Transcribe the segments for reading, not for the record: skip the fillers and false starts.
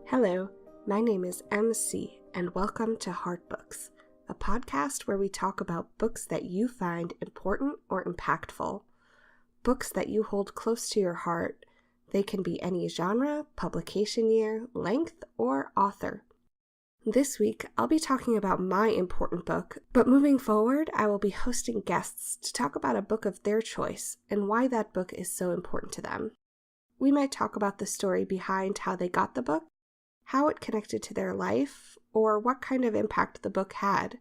Hello, my name is MC, and welcome to Hard Books, a podcast where we talk about books that you find important or impactful. Books that you hold close to your heart. They can be any genre, publication year, length, or author. This week, I'll be talking about my important book, but moving forward, I will be hosting guests to talk about a book of their choice and why that book is so important to them. We might talk about the story behind how they got the book, how it connected to their life, or what kind of impact the book had.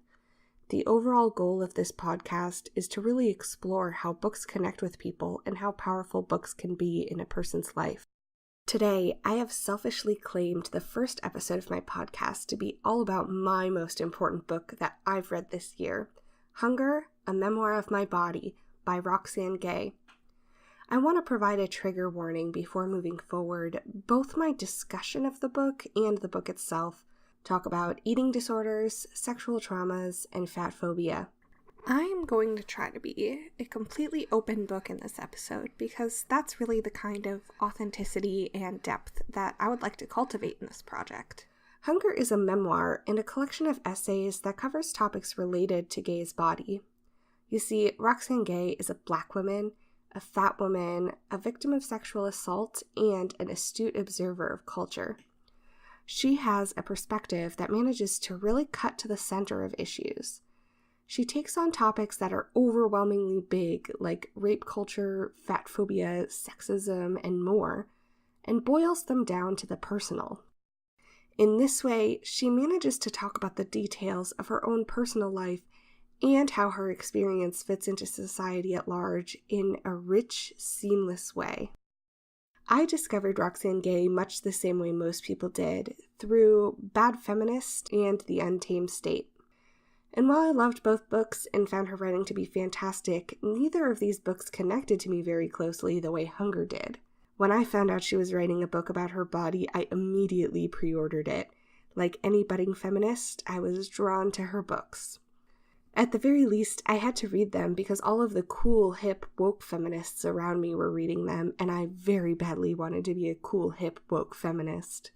The overall goal of this podcast is to really explore how books connect with people and how powerful books can be in a person's life. Today, I have selfishly claimed the first episode of my podcast to be all about my most important book that I've read this year, Hunger, A Memoir of My Body by Roxane Gay. I want to provide a trigger warning before moving forward. Both my discussion of the book and the book itself talk about eating disorders, sexual traumas, and fat phobia. I am going to try to be a completely open book in this episode because that's really the kind of authenticity and depth that I would like to cultivate in this project. Hunger is a memoir and a collection of essays that covers topics related to Gay's body. You see, Roxane Gay is a Black woman, a fat woman, a victim of sexual assault, and an astute observer of culture. She has a perspective that manages to really cut to the center of issues. She takes on topics that are overwhelmingly big, like rape culture, fat phobia, sexism, and more, and boils them down to the personal. In this way, she manages to talk about the details of her own personal life and how her experience fits into society at large in a rich, seamless way. I discovered Roxane Gay much the same way most people did, through Bad Feminist and The Untamed State. And while I loved both books and found her writing to be fantastic, neither of these books connected to me very closely the way Hunger did. When I found out she was writing a book about her body, I immediately pre-ordered it. Like any budding feminist, I was drawn to her books. At the very least, I had to read them because all of the cool, hip, woke feminists around me were reading them, and I very badly wanted to be a cool, hip, woke feminist.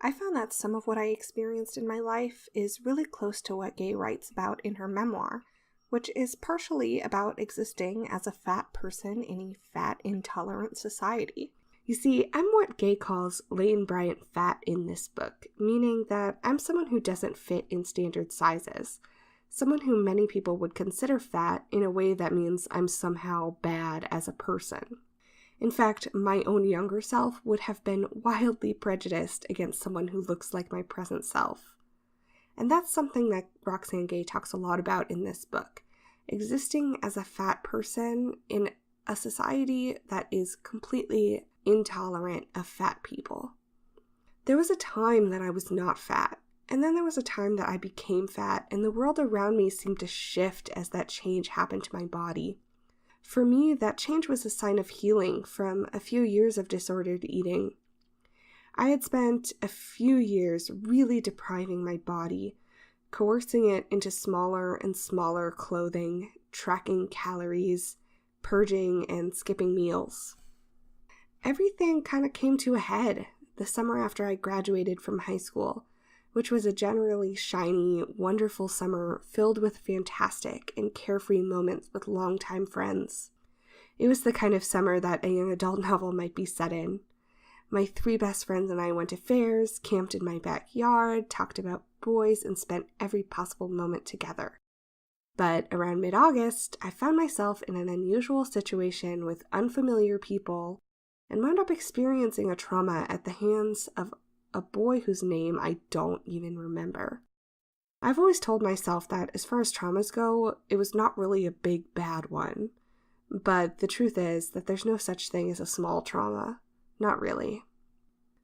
I found that some of what I experienced in my life is really close to what Gay writes about in her memoir, which is partially about existing as a fat person in a fat-intolerant society. You see, I'm what Gay calls Lane Bryant fat in this book, meaning that I'm someone who doesn't fit in standard sizes. Someone who many people would consider fat in a way that means I'm somehow bad as a person. In fact, my own younger self would have been wildly prejudiced against someone who looks like my present self. And that's something that Roxane Gay talks a lot about in this book, existing as a fat person in a society that is completely intolerant of fat people. There was a time that I was not fat. And then there was a time that I became fat, and the world around me seemed to shift as that change happened to my body. For me, that change was a sign of healing from a few years of disordered eating. I had spent a few years really depriving my body, coercing it into smaller and smaller clothing, tracking calories, purging, and skipping meals. Everything kind of came to a head the summer after I graduated from high school, which was a generally shiny, wonderful summer filled with fantastic and carefree moments with longtime friends. It was the kind of summer that a young adult novel might be set in. My 3 best friends and I went to fairs, camped in my backyard, talked about boys, and spent every possible moment together. But around mid-August, I found myself in an unusual situation with unfamiliar people and wound up experiencing a trauma at the hands of a boy whose name I don't even remember. I've always told myself that as far as traumas go, it was not really a big bad one. But the truth is that there's no such thing as a small trauma. Not really.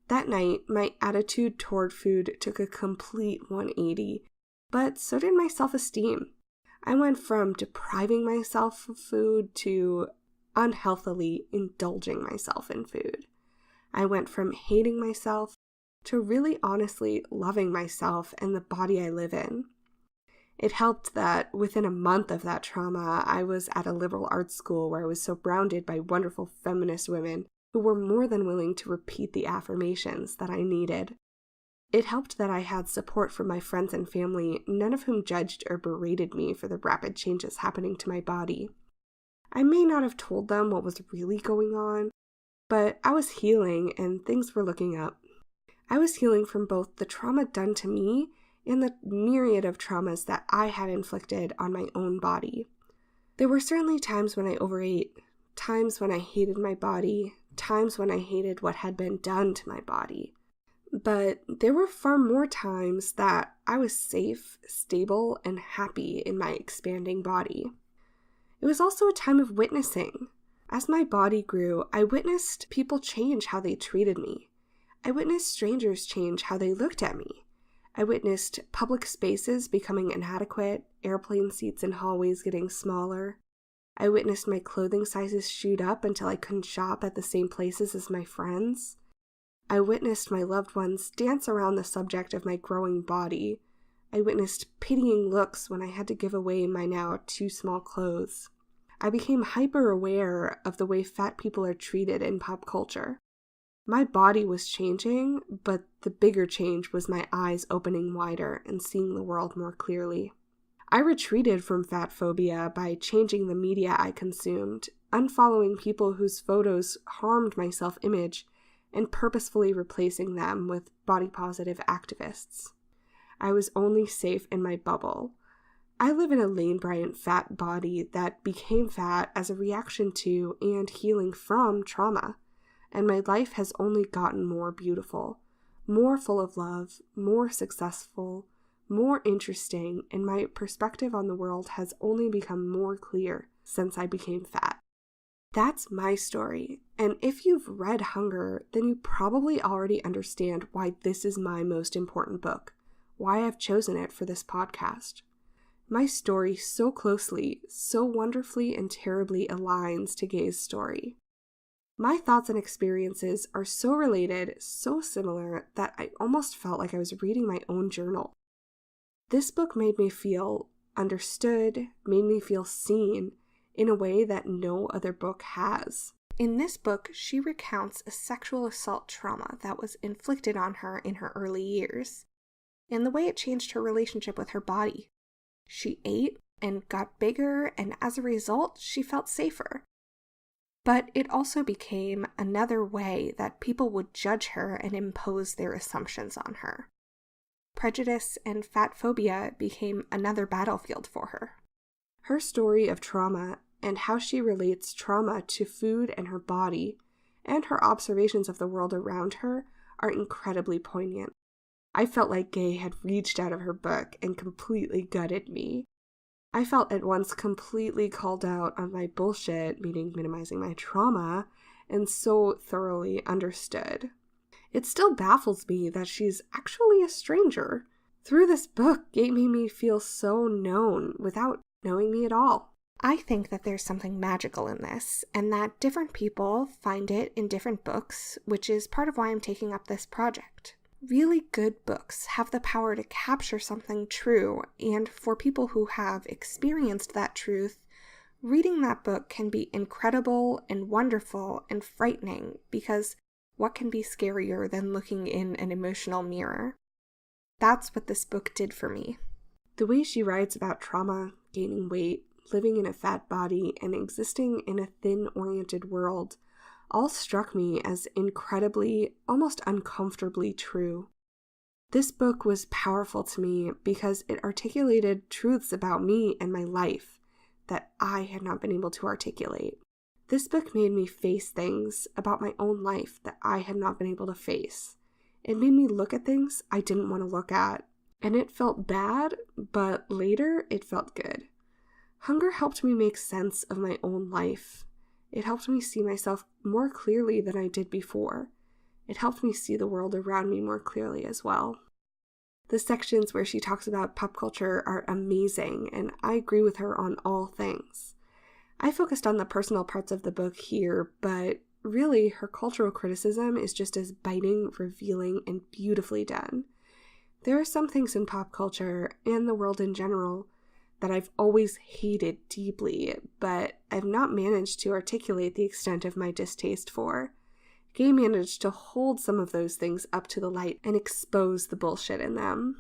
That night, my attitude toward food took a complete 180, but so did my self-esteem. I went from depriving myself of food to unhealthily indulging myself in food. I went from hating myself to really honestly loving myself and the body I live in. It helped that within a month of that trauma, I was at a liberal arts school where I was surrounded by wonderful feminist women who were more than willing to repeat the affirmations that I needed. It helped that I had support from my friends and family, none of whom judged or berated me for the rapid changes happening to my body. I may not have told them what was really going on, but I was healing and things were looking up. I was healing from both the trauma done to me and the myriad of traumas that I had inflicted on my own body. There were certainly times when I overate, times when I hated my body, times when I hated what had been done to my body. But there were far more times that I was safe, stable, and happy in my expanding body. It was also a time of witnessing. As my body grew, I witnessed people change how they treated me. I witnessed strangers change how they looked at me. I witnessed public spaces becoming inadequate, airplane seats in hallways getting smaller. I witnessed my clothing sizes shoot up until I couldn't shop at the same places as my friends. I witnessed my loved ones dance around the subject of my growing body. I witnessed pitying looks when I had to give away my now too small clothes. I became hyper-aware of the way fat people are treated in pop culture. My body was changing, but the bigger change was my eyes opening wider and seeing the world more clearly. I retreated from fat phobia by changing the media I consumed, unfollowing people whose photos harmed my self-image, and purposefully replacing them with body-positive activists. I was only safe in my bubble. I live in a lane-brilliant fat body that became fat as a reaction to and healing from trauma, and my life has only gotten more beautiful, more full of love, more successful, more interesting, and my perspective on the world has only become more clear since I became fat. That's my story, and if you've read Hunger, then you probably already understand why this is my most important book, why I've chosen it for this podcast. My story so closely, so wonderfully and terribly aligns to Gay's story. My thoughts and experiences are so related, so similar, that I almost felt like I was reading my own journal. This book made me feel understood, made me feel seen, in a way that no other book has. In this book, she recounts a sexual assault trauma that was inflicted on her in her early years, and the way it changed her relationship with her body. She ate and got bigger, and as a result, she felt safer. But it also became another way that people would judge her and impose their assumptions on her. Prejudice and fat phobia became another battlefield for her. Her story of trauma and how she relates trauma to food and her body, and her observations of the world around her, are incredibly poignant. I felt like Gay had reached out of her book and completely gutted me. I felt at once completely called out on my bullshit, meaning minimizing my trauma, and so thoroughly understood. It still baffles me that she's actually a stranger. Through this book, Gay made me feel so known without knowing me at all. I think that there's something magical in this, and that different people find it in different books, which is part of why I'm taking up this project. Really good books have the power to capture something true, and for people who have experienced that truth, reading that book can be incredible and wonderful and frightening, because what can be scarier than looking in an emotional mirror? That's what this book did for me. The way she writes about trauma, gaining weight, living in a fat body, and existing in a thin-oriented world all struck me as incredibly, almost uncomfortably true. This book was powerful to me because it articulated truths about me and my life that I had not been able to articulate. This book made me face things about my own life that I had not been able to face. It made me look at things I didn't want to look at. And it felt bad, but later it felt good. Hunger helped me make sense of my own life. It helped me see myself more clearly than I did before. It helped me see the world around me more clearly as well. The sections where she talks about pop culture are amazing, and I agree with her on all things. I focused on the personal parts of the book here, but really her cultural criticism is just as biting, revealing, and beautifully done. There are some things in pop culture, and the world in general, that I've always hated deeply, but I've not managed to articulate the extent of my distaste for. Gay managed to hold some of those things up to the light and expose the bullshit in them.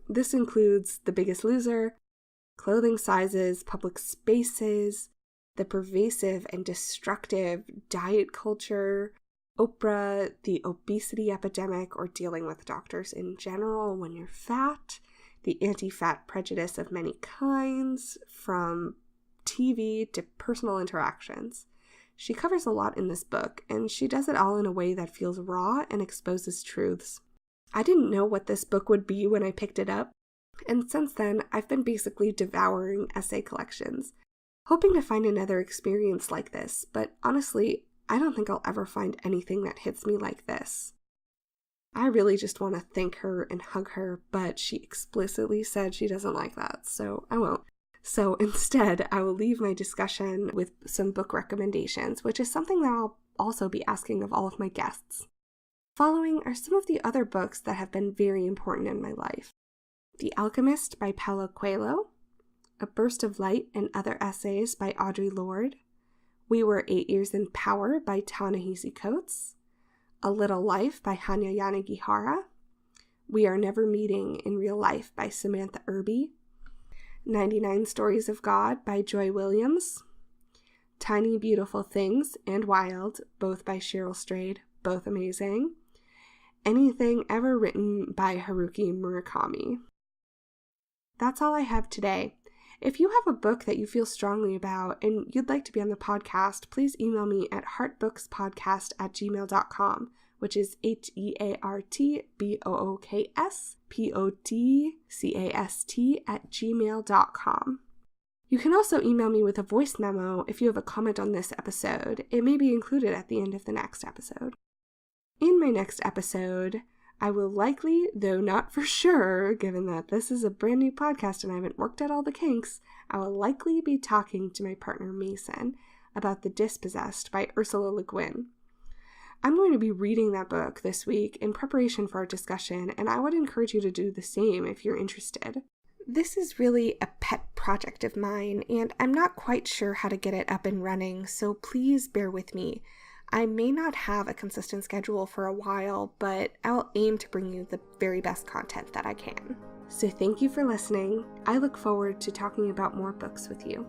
This includes The Biggest Loser, clothing sizes, public spaces, the pervasive and destructive diet culture, Oprah, the obesity epidemic, or dealing with doctors in general when you're fat, the anti-fat prejudice of many kinds, from TV to personal interactions. She covers a lot in this book, and she does it all in a way that feels raw and exposes truths. I didn't know what this book would be when I picked it up, and since then, I've been basically devouring essay collections, hoping to find another experience like this, but honestly, I don't think I'll ever find anything that hits me like this. I really just want to thank her and hug her, but she explicitly said she doesn't like that, so I won't. So instead, I will leave my discussion with some book recommendations, which is something that I'll also be asking of all of my guests. Following are some of the other books that have been very important in my life. The Alchemist by Paulo Coelho, A Burst of Light and Other Essays by Audre Lorde, We Were 8 Years in Power by Ta-Nehisi Coates, A Little Life by Hanya Yanagihara, We Are Never Meeting in Real Life by Samantha Irby, 99 Stories of God by Joy Williams, Tiny Beautiful Things and Wild, both by Cheryl Strayed, both amazing, Anything Ever Written by Haruki Murakami. That's all I have today. If you have a book that you feel strongly about and you'd like to be on the podcast, please email me at heartbookspodcast@gmail.com, which is heartbookspodcast@gmail.com. You can also email me with a voice memo if you have a comment on this episode. It may be included at the end of the next episode. In my next episode, I will likely, though not for sure, given that this is a brand new podcast and I haven't worked out all the kinks, I will likely be talking to my partner Mason about The Dispossessed by Ursula Le Guin. I'm going to be reading that book this week in preparation for our discussion, and I would encourage you to do the same if you're interested. This is really a pet project of mine, and I'm not quite sure how to get it up and running, so please bear with me. I may not have a consistent schedule for a while, but I'll aim to bring you the very best content that I can. So thank you for listening. I look forward to talking about more books with you.